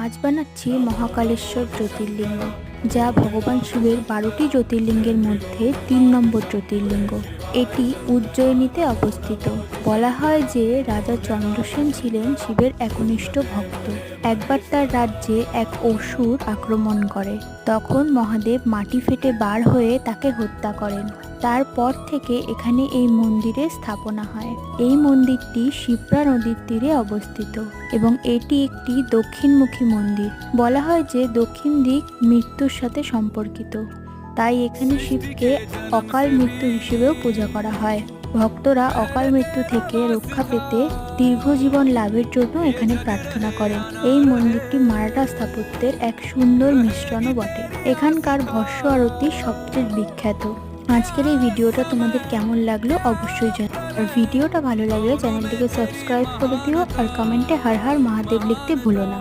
আজ বানাচ্ছি মহাকালেশ্বর জ্যোতির্লিঙ্গ, যা ভগবান শিবের 12টি জ্যোতির্লিঙ্গের মধ্যে 3 নম্বর জ্যোতির্লিঙ্গ। এটি উজ্জয়িনীতে অবস্থিত। বলা হয় যে রাজা চন্দ্রসেন ছিলেন শিবের একনিষ্ঠ ভক্ত। একবার তার রাজ্যে এক অসুর আক্রমণ করে, তখন মহাদেব মাটি ফেটে বার হয়ে তাকে হত্যা করেন। তারপর থেকে এখানে এই মন্দিরের স্থাপনা হয়। এই মন্দিরটি শিপ্রা নদীর তীরে অবস্থিত এবং এটি একটি দক্ষিণমুখী মন্দির। বলা হয় যে দক্ষিণ দিক মৃত্যুর সাথে সম্পর্কিত, তাই এখানে শিবকে অকাল মৃত্যু হিসেবেও পূজা করা হয়। ভক্তরা অকাল মৃত্যু থেকে রক্ষা পেতে দীর্ঘ জীবন লাভের জন্য এখানে প্রার্থনা করেন। এই মন্দিরটি মারাঠা স্থাপত্যের এক সুন্দর মিশ্রণও বটে। এখানকার ভস্য আরতি সবচেয়ে বিখ্যাত। আজকের এই ভিডিওটা তোমাদের কেমন লাগলো অবশ্যই জানাও। আর ভিডিওটা ভালো লাগলে চ্যানেলটিকে সাবস্ক্রাইব করে দিও আর কমেন্টে হর হর মহাদেব লিখতে ভুলো না।